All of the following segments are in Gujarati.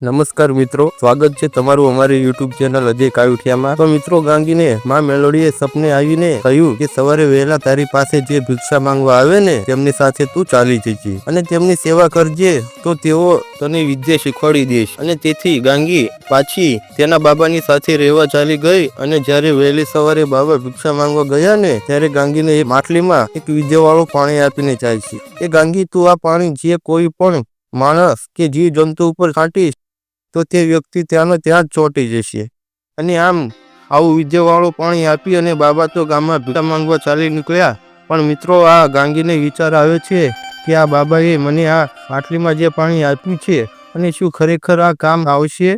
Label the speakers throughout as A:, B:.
A: નમસ્કાર મિત્રો, સ્વાગત છે તમારું અમારી યુટ્યુબ ચેનલ અજય કાયુઠિયામાં। તો મિત્રો, ગાંગીને માં મેલોડીએ સપને આવીને કહ્યું કે સવારે વહેલા તારી પાસે જે ભિક્ષા માંગવા આવે ને તેમની સાથે તું ચાલી જજે અને તેમની સેવા કરજે તો તેઓ તને વિદ્યા શીખવાડી દેશ। અને તેથી ગાંગી પાછી તેના બાબાની સાથે રહેવા ચાલી ગઈ અને જ્યારે વહેલી સવારે બાબા ભિક્ષા માંગવા ગયા ને ત્યારે ગાંગીને એક માટલીમાં એક વિદ્યાવાળું પાણી આપીને જાય છે કે ગાંગી તું આ પાણી જે કોઈ પણ માણસ કે જીવ જંતુ ઉપર છાંટીશ તો તે વ્યક્તિ ત્યાંનો ત્યાં જ ચોંટી જશે। અને આવું વિદ્યાવાળું પાણી આપી અને બાબા તો ગામમાં ભિક્ષા માંગવા ચાલી નીકળ્યા। પણ મિત્રો, આ ગાંગીને વિચાર આવે છે કે આ બાબાએ મને આ માટલીમાં જે પાણી આપ્યું છે અને શું ખરેખર આ કામ આવશે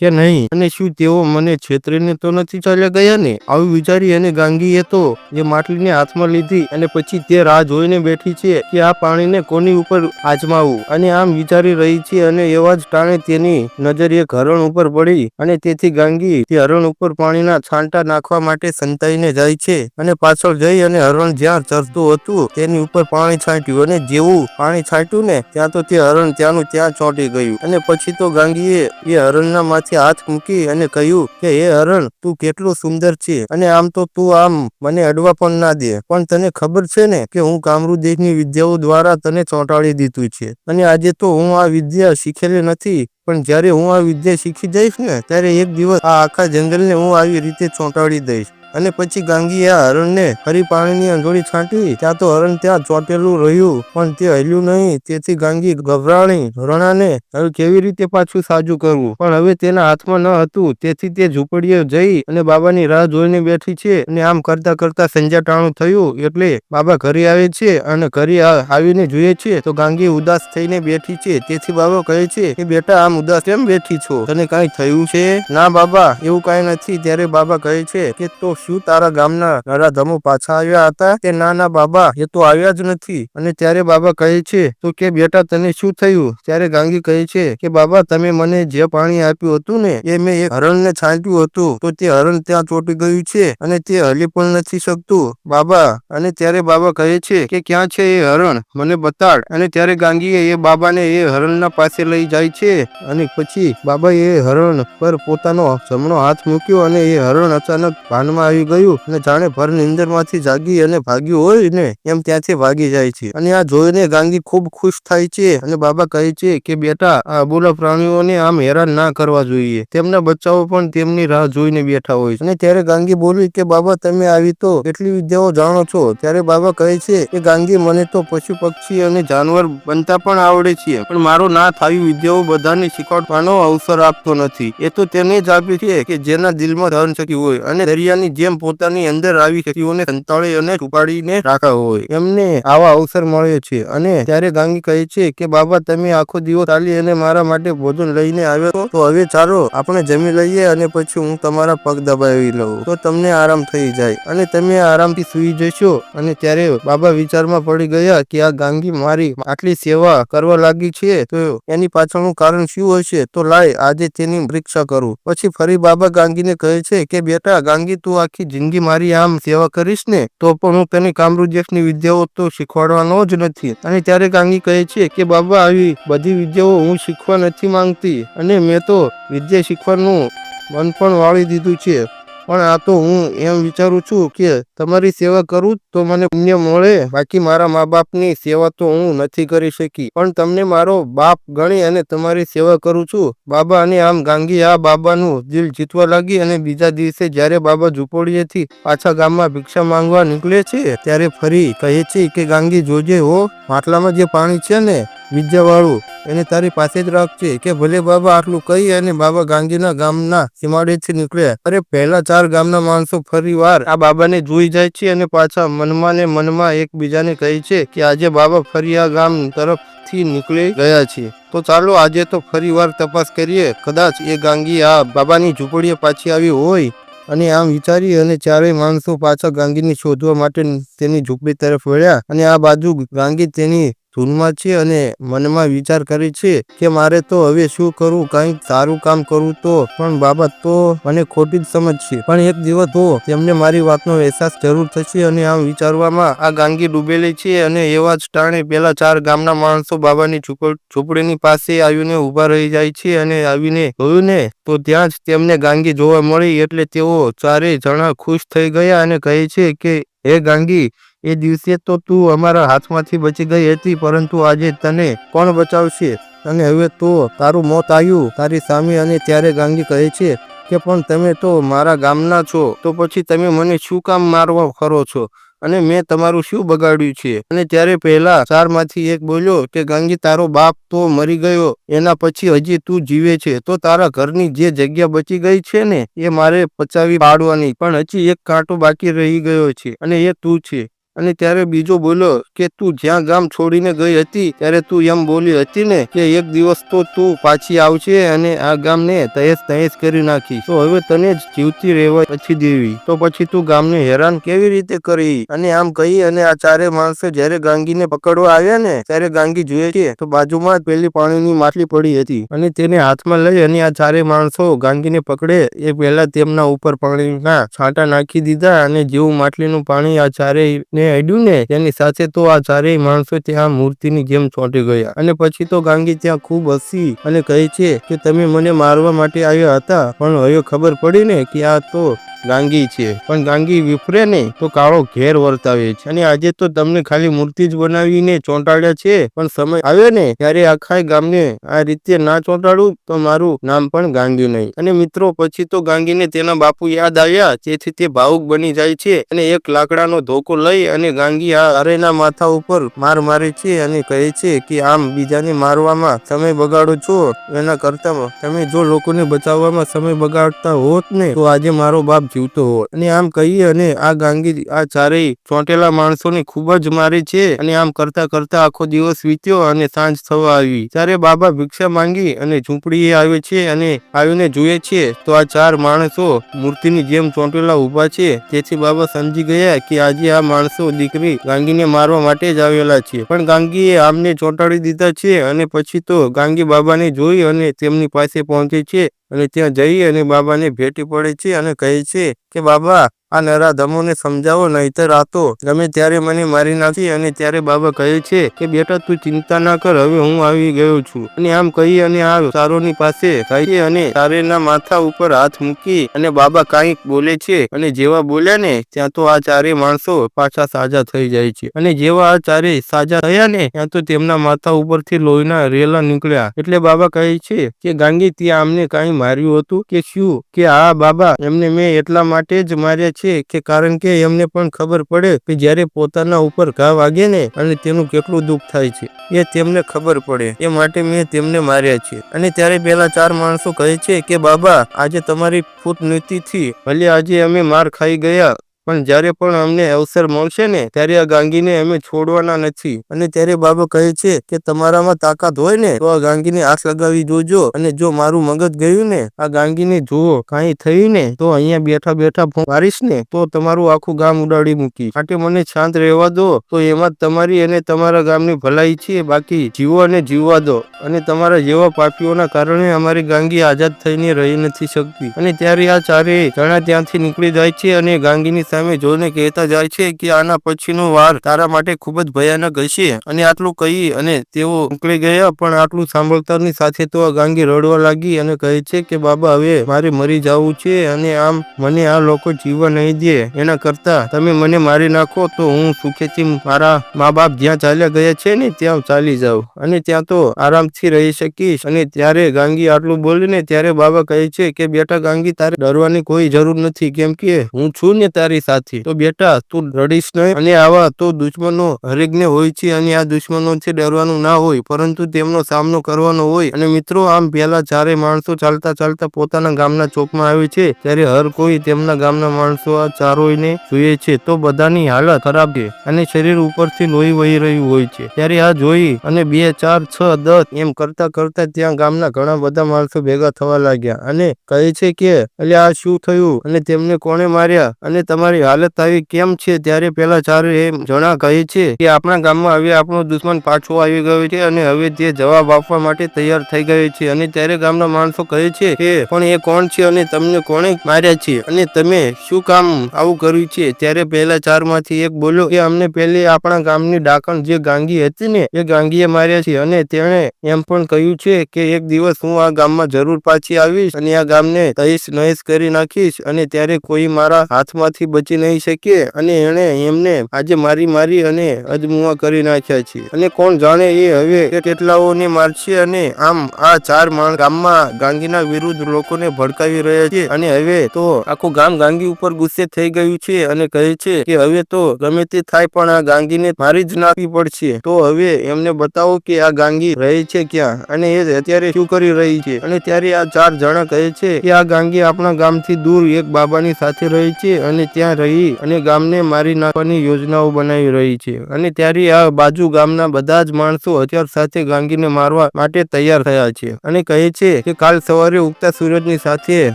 A: કે નહીં, અને શું તેઓ મને છેતરીને તો નથી ચાલ્યા ગયા ને। આવું વિચારી અને ગાંગીએ તો એ માટલીને હાથમાં લીધી અને પછી તે રાહ જોઈને બેઠી છે કે આ પાણીને કોની ઉપર આજમાવું। અને આમ વિચારી રહી છે અને એવા જ ટાણે તેની નજર એક હરણ ઉપર પડી અને તેથી ગાંગી તે હરણ ઉપર પાણીના છાંટા નાખવા માટે સંતાઈને જાય છે અને પાછળ જઈ અને હરણ જ્યાં ચરતું હતું તેની ઉપર પાણી છાંટ્યું અને જેવું પાણી છાંટ્યું ને ત્યાં તો તે હરણ ત્યાંનું ત્યાં ચોંટી ગયું। અને પછી તો ગાંગીએ એ હરણના હાથ મૂકી અને કહ્યું કે હે હરણ, તું કેટલું સુંદર છે અને આમ તો તું આમ મને અડવા પણ ના દે, પણ તને ખબર છે ને કે હું કામરૂદેશની વિદ્યાઓ દ્વારા તને ચોંટાડી દીધું છે અને આજે તો હું આ વિદ્યા શીખેલી નથી, પણ જ્યારે હું આ વિદ્યા શીખી જઈશ ને ત્યારે એક દિવસ આ આખા જંગલને હું આવી રીતે ચોંટાડી દઈશ। અને પછી ગાંગીએ આ હરણને ફરી પાણીની અંજોડી છાંટી ત્યાં તો હરણ ત્યાં ચોંટેલું રહ્યું પણ તે હલ્યું નહીં। તેથી ગાંગી ગભરાણી રણાને હવે કેવી રીતે પાછું સાજું કરવું, પણ હવે તેના હાથમાં ન હતું। તેથી તે ઝૂંપડીએ જઈ અને બાબાની રાહ જોઈને બેઠી છે અને આમ કરતા કરતા સંજાટાણું થયું એટલે બાબા ઘરે આવે છે અને ઘરે આવીને જોઈએ છે તો ગાંગી ઉદાસ થઈને બેઠી છે। તેથી બાબા કહે છે કે બેટા, આમ ઉદાસ કેમ બેઠી છો, તને કાંઈ થયું છે? ના બાબા, એવું કાંઈ નથી। ત્યારે બાબા કહે છે કે તો શું તારા ગામના નરાધમો પાછા આવ્યા હતા? કે ના બાબા, એ તો આવ્યા જ નથી। અને ત્યારે બાબા કહે છે તો કે બેટા તને શું થયું? ત્યારે ગાંગી કહે છે કે બાબા, તમે મને જે પાણી આપ્યું હતું ને એ મેં એક હરણને છાંટ્યું હતું તો તે હરણ ત્યાં ચોંટી ગયું છે અને તે હલી પણ નથી શકતું બાબા। અને ત્યારે બાબા કહે છે કે ક્યાં છે એ હરણ, મને બતાડ। અને ત્યારે ગાંગીએ એ બાબાને એ હરણના પાસે લઈ જાય છે અને પછી બાબાએ એ હરણ પર પોતાનો જમણો હાથ મૂક્યો અને એ હરણ અચાનક ભાનમાં આવી ગયું અને જાણે ભર નીંદરમાંથી જાગી અને ભાગ્યું હોય ને એમ ત્યાંથી ભાગી જાય છે। અને આ જોઈને ગાંગી ખૂબ ખુશ થાય છે અને બાબા કહે છે કે બેટા, આ અબોલા પ્રાણીઓને આમ હેરાન ના કરવા જોઈએ, તેમના બચ્ચાઓ પણ તેમની રાહ જોઈને બેઠા હોય છે। અને ત્યારે ગાંગી બોલી કે બાબા, તમે આવી તો કેટલી વિદ્યાઓ જાણો છો? ત્યારે બાબા કહે છે કે ગાંગી, મને તો પશુ પક્ષી અને જાનવર બનતા પણ આવડે છે, પણ મારો નાથ આવી વિદ્યાઓ બધાને શીખવાડવાનો અવસર આપતો નથી। એ તો તેને જ આપી છે કે જેના દિલમાં ધન શક્તિ હોય અને દરિયાની જેમ પોતાની અંદર આવી શક્તિઓને સંતાડી અને છુપાડીને રાખા હોય એમને આવા અવસર મળે છે। અને ત્યારે ગાંગી કહે છે કે બાબા, તમે આખો દિવસ ચાલી અને મારા માટે ભોજન લઈને આવ્યો છો, તો હવે ચાલો આપણે જમી લઈએ અને પછી હું તમારા પગ દબાવી લઉં તો તમને આરામ થઈ જાય અને તમે આરામથી સૂઈ જશો। અને ત્યારે બાબા વિચારમાં પડી ગયા કે આ ગાંગી મારી આટલી સેવા કરવા લાગી છે તો એની પાછળનું કારણ શું હશે, તો લાય આજે તેની પરીક્ષા કરું। પછી ફરી બાબા ગાંગીને કહે છે કે બેટા ગાંગી, તું આખી જિંદગી મારી આમ સેવા કરીશ ને તો પણ હું તને કામરૂદેશની વિદ્યાઓ તો શીખવાડવાનો જ નથી। અને ત્યારે ગાંગી કહે છે કે બાબા, આવી બધી વિદ્યાઓ હું શીખવા નથી માંગતી અને મેં તો વિદ્યા શીખવાનું મન પણ વાળી દીધું છે, પણ આ તો હું એમ વિચારું છું કે તમારી સેવા કરું તો મને પુણ્ય મળે, બાકી મારા મા બાપની સેવા તો હું નથી કરી શકી, પણ તમને મારો બાપ ગણી અને તમારી સેવા કરું છું બાબા। અને આમ ગાંગી આ બાબાનું દિલ જીતવા લાગી અને બીજા દિવસે જ્યારે બાબા ઝૂંપડીએથી પાછા ગામમાં ભિક્ષા માંગવા નીકળે છે ત્યારે ફરી કહે છે કે ગાંગી, જોજે હો, માટલામાં જે પાણી છે ને વિદ્યાવાળું એને તારી પાસે જ રાખજે। કે ભલે બાબા, આટલું કહી અને બાબા ગાંગીના ગામના સીમાડેથી નીકળ્યા। અરે પહેલા 4 ગામના માણસો ફરી વાર આ બાબાને જોઈ જાય છે અને પાછા મનમાં ને મનમાં એકબીજાને કહે છે કે આજે બાબા ફરી આ ગામ તરફથી નીકળી ગયા છે, તો ચાલો આજે તો ફરી વાર તપાસ કરીએ, કદાચ એ ગાંગી આ બાબાની ઝૂંપડીએ પાછી આવી હોય। અને આમ વિચારી અને ચારેય માણસો પાછા ગાંગીને શોધવા માટે તેની ઝૂંપડી તરફ વળ્યા અને આ બાજુ ગાંગી તેની ધૂનમાં છે અને મનમાં વિચાર કરે છે કે મારે તો હવે શું કરવું, કંઈક સારું કામ કરવું તો પણ બાબા તો મને ખોટી જ સમજશે, પણ એક દિવસ તો તેમને મારી વાતનો અહેસાસ જરૂર થશે. અને આમ વિચારવામાં આ ગાંગી ડૂબેલી છે અને એવા જ ટાણે પેલા 4 ગામના માણસો બાબાની ઝૂંપડીની પાસે આવીને ઉભા રહી જાય છે અને આવીને જોયું ને તો ત્યાં જ તેમને ગાંગી જોવા મળી. એટલે તેઓ ચારેય જણા ખુશ થઈ ગયા અને કહે છે કે હે ગાંગી, એ દિવસે તો તું અમારા હાથમાંથી બચી ગઈ હતી, પરંતુ આજે તને કોણ બચાવશે અને હવે તો તારું મોત આવ્યું તારી સામે. અને ત્યારે ગાંગી કહે છે કે પણ તમે તો મારા ગામના છો, તો પછી તમે મને શું કામ મારવા ફરો છો અને મેં તમારું શું બગાડ્યું છે? અને ત્યારે પહેલા 4 માંથી એક બોલ્યો કે ગાંગી, તારો બાપ તો મરી ગયો, એના પછી હજી તું જીવે છે, તો તારા ઘરની જે જગ્યા બચી ગઈ છે ને એ મારે પચાવી પાડવાની, પણ હજી એક કાંટો બાકી રહી ગયો છે અને એ તું છે. અને ત્યારે બીજો બોલ્યો કે તું જ્યાં ગામ છોડીને ગઈ હતી ત્યારે તું એમ બોલી હતી ને કે એક દિવસ તો તું પાછી આવશે અને આ ગામને તહેસ તહેસ કરી નાખી, તો હવે તને જ જીવતી રહેવા નથી દેવી, તો પછી તું ગામને હેરાન કેવી રીતે કરી? અને આમ કહી અને આ 4 માણસો જ્યારે ગાંગીને પકડવા આવ્યા ને ત્યારે ગાંગી જોઈએ છે તો બાજુમાં જ પેલી પાણીની માટલી પડી હતી અને તેને હાથમાં લઈ અને આ 4 માણસો ગાંગીને પકડે એ પહેલા તેમના ઉપર પાણીના છાંટા નાખી દીધા. અને જેવું માટલીનું પાણી આ 4 અડ્યું ને તેની સાથે તો આ 4 માણસો ત્યાં મૂર્તિની જેમ ચોંટી ગયા. અને પછી તો ગાંગી ત્યાં ખૂબ હસી અને કહે છે કે તમે મને મારવા માટે આવ્યા હતા, પણ હવે ખબર પડી ને કે આ તો ગાંગી છે, પણ ગાંગી વિફરે ને તો કાળો ઘેર વર્તાવે છે. અને આજે તો તમને ખાલી મૂર્તિ જ બનાવીને ચોંટાડ્યા છે, પણ સમય આવે ને ત્યારે આખા ગામને આ રીતે ના ચોંટાડું તો મારું નામ પણ ગાંગી નહીં. અને મિત્રો પછી તો ગાંગીને તેના બાપુ યાદ આવ્યા, તેથી તે ભાવુક બની જાય છે અને એક લાકડાનો ધોકો લઈ અને ગાંગી આ ચારેયના માથા ઉપર માર મારે છે અને કહે છે કે આમ બીજાને મારવામાં સમય બગાડો છો, એના કરતા તમે જો લોકોને બચાવવામાં સમય બગાડતા હોત ને તો આજે મારો બાપ જીવતો હોત. અને આમ કહી અને આ ગાંગી આ 4 ચોંટેલા માણસોને ખૂબ જ મારે છે. અને આમ કરતા કરતા આખો દિવસ વીત્યો અને સાંજ થવા આવી. ત્યારે બાબા ભિક્ષા માંગી અને ઝૂંપડીએ આવે છે અને આવીને જોઈએ છે તો આ 4 માણસો મૂર્તિની જેમ ચોંટેલા ઉભા છે. તેથી બાબા સમજી ગયા કે આજે આ માણસો દીકરી ગાંગીને મારવા માટે જ આવેલા છે, પણ ગાંગીએ આમને ચોંટાડી દીધા છે. અને પછી તો ગાંગી બાબાને જોઈ અને તેમની પાસે પહોંચે છે અને ત્યાં જઈ અને બાબાને ભેટી પડે છે અને કહે છે કે બાબા, આ નરાધમોને સમજાવો, નહીતર આ તો ગમે ત્યારે મને મારી નાખી. અને ત્યારે બાબા કહે છે કે બેટા તું ચિંતા ના કર, હવે હું આવી ગયો છું. અને આમ કહી અને આ 4ની પાસે જાય છે અને 4ના માથા ઉપર હાથ મૂકી અને બાબા કાંઈક બોલે છે. અને જેવા બોલ્યા ને ત્યાં તો આ 4 માણસો પાછા સાજા થઈ જાય છે. અને જેવા આ 4 સાજા થયા ને ત્યાં તો તેમના માથા ઉપરથી લોહીના રેલા નીકળ્યા. એટલે બાબા કહે છે કે ગાંગી, ત્યાં અમને કાંઈ માર્યું હતું કે શું? કે હા બાબા, એમને મેં એટલા માટે જ માર્યા છે કે કારણ કે એમને પણ ખબર પડે કે જ્યારે પોતાના ઉપર ઘા વાગે ને અને તેનું કેટલું દુઃખ થાય છે એ તેમને ખબર પડે, એ માટે મેં તેમને માર્યા છે. અને ત્યારે પેલા 4 માણસો કહે છે કે બાબા, આજે તમારી કૂટનીતિથી ભલે આજે અમે માર ખાઈ ગયા, પણ જ્યારે પણ અમને અવસર મળશે ને ત્યારે આ ગાંગીને અમે છોડવાના નથી. અને ત્યારે બાબા કહે છે કે તમારામાં તાકાત હોય ને તો આ ગાંગીને આંખ લગાવી જોજો, અને જો મારું મગજ ગયું ને આ ગાંગીને જો કાંઈ થયું ને તો અહીંયા બેઠા બેઠા મારીશ ને તો તમારું આખું ગામ ઉડાડી મૂકી, માટે મને શાંત રહેવા દો, તો એમાં તમારી અને તમારા ગામની ભલાઈ છે, બાકી જીવો અને જીવવા દો. અને તમારા જેવા પાપીઓના કારણે અમારી ગાંગી આઝાદ થઈને રહી નથી શકતી. અને ત્યારે આ 4 જણા ત્યાંથી નીકળી જાય છે અને ગાંગીની સામે જોઈને કહેતા જાય છે કે આના પછીનો વાર તારા માટે ખૂબ જ ભયાનક હશે. અને આટલું કહી અને તેઓ નીકળી ગયા. પણ આટલું સાંભળતાની સાથે તો આ ગાંગી રડવા લાગી અને કહે છે કે બાબા, હવે મારે મરી જવું છે અને આમ મને આ લોકો જીવવા નહીં દે, એના કરતા તમે મને મારી નાખો તો હું સુખેથી મારા મા બાપ જ્યાં ચાલ્યા ગયા છે ને ત્યાં ચાલી જાઉં અને ત્યાં તો આરામથી રહી શકીશ. અને ત્યારે ગાંગી આટલું બોલીને ત્યારે બાબા કહે છે કે બેટા ગાંગી, તારે ડરવાની કોઈ જરૂર નથી, કેમ કે હું છું ને તારી સાથે, તો બેટા તું રડીશ નહીં. અને આવા તો દુશ્મનો હરેકને હોય છે અને આ દુશ્મનોથી ડરવાનું ના હોય, પરંતુ તેમનો સામનો કરવાનો હોય. અને મિત્રો આમ પેલા 4 માણસો ચાલતા ચાલતા પોતાના ગામના ચોકમાં આવે છે ત્યારે હર કોઈ તેમના ગામના માણસો આ 4ને જોઈએ છે તો બધાની હાલત ખરાબ છે અને શરીર ઉપરથી લોહી વહી રહ્યું હોય છે. ત્યારે આ જોઈ અને 2 4 6 10 એમ કરતા કરતા ત્યાં ગામના ઘણા બધા માણસો ભેગા થવા લાગ્યા અને કહે છે કે અલ્યા આ શું થયું અને તેમને કોણે માર્યા અને તમારે તમારી હાલત આવી કેમ છે? ત્યારે પેલા ચાર જણા કહે છે કે આપણા ગામમાં હવે આપણો દુશ્મન પાછો આવી ગયો છે અને હવે તે જવાબ આપવા માટે તૈયાર થઈ ગયો છે. અને ત્યારે ગામના માણસો કહે છે કે પણ એ કોણ છે અને તમને કોણે માર્યા છે અને તમે શું કામ આવું કર્યું છે? ત્યારે પહેલા ચાર માંથી એક બોલ્યો કે અમને પહેલે આપણા ગામની ડાકણ જે ગાંગી હતી ને એ ગાંગીએ માર્યા છે અને તેણે એમ પણ કહ્યું છે કે એક દિવસ હું આ ગામમાં જરૂર પાછી આવીશ અને આ ગામને તહીશ નહીશ કરી નાખીશ અને ત્યારે કોઈ મારા હાથમાંથી બચી નહીં શકે અને એણે એમને આજે મારી અને અધમુઆ કરી નાખ્યા છે અને કોણ જાણે એ હવે કેટલાઓને મારશે. અને આમ આ ચાર ગામમાં ગાંગીના વિરુદ્ધ લોકોને ભડકાવી રહ્યા છે અને હવે તો આખું ગામ ગાંગી ઉપર ગુસ્સે થઈ ગયું છે અને કહે છે કે હવે તો ગમે તે થાય પણ આ ગાંગીને મારી જ નાખવી પડશે. તો હવે એમને બતાવો કે આ ગાંગી રહે છે ક્યાં અને એ અત્યારે શું કરી રહી છે. અને ત્યારે આ ચાર જણા કહે છે કે આ ગાંગી આપણા ગામથી દૂર એક બાબાની સાથે રહી છે અને ત્યાં રહી અને ગામને મારી નાખવાની યોજનાઓ બનાવી રહી છે. અને ત્યારે આ બાજુ ગામના બધા જ માણસો હથિયાર સાથે ગાંગીને મારવા માટે તૈયાર થયા છે અને કહે છે કે કાલ સવારે ઉગતા સૂરજની સાથે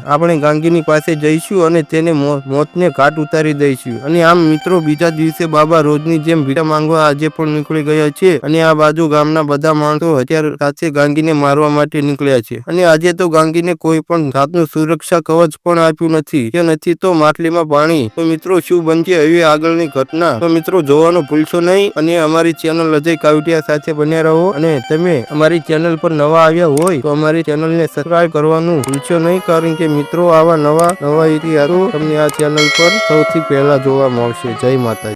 A: આપણે ગાંગીની પાસે જઈશું અને તેને મોતને ઘાટ ઉતારી દઈશું. અને આમ મિત્રો બીજા દિવસે બાબા રોજની જેમ ભીખા માંગવા આજે પણ નીકળી ગયા છે અને આ બાજુ ગામના બધા માણસો હથિયાર સાથે ગાંગીને મારવા માટે નીકળ્યા છે. અને આજે તો ગાંગીને કોઈ પણ જાતનું સુરક્ષા કવચ પણ આપ્યું નથી કે નથી તો માટલીમાં પાણી. તો મિત્રો શું બનશે હવે આગળની ઘટના? તો મિત્રો જોવાનું ભૂલશો નહીં અને અમારી ચેનલ અજય કાવટિયા સાથે બન્યા રહો. અને તમે અમારી ચેનલ પર નવા આવ્યા હોય તો અમારી ચેનલને સબસ્ક્રાઇબ કરવાનું ભૂલશો નહીં, કારણ કે મિત્રો આવા નવા ઇતિહાસો તમને આ ચેનલ પર સૌથી પહેલા જોવા મળશે. જય માતાજી.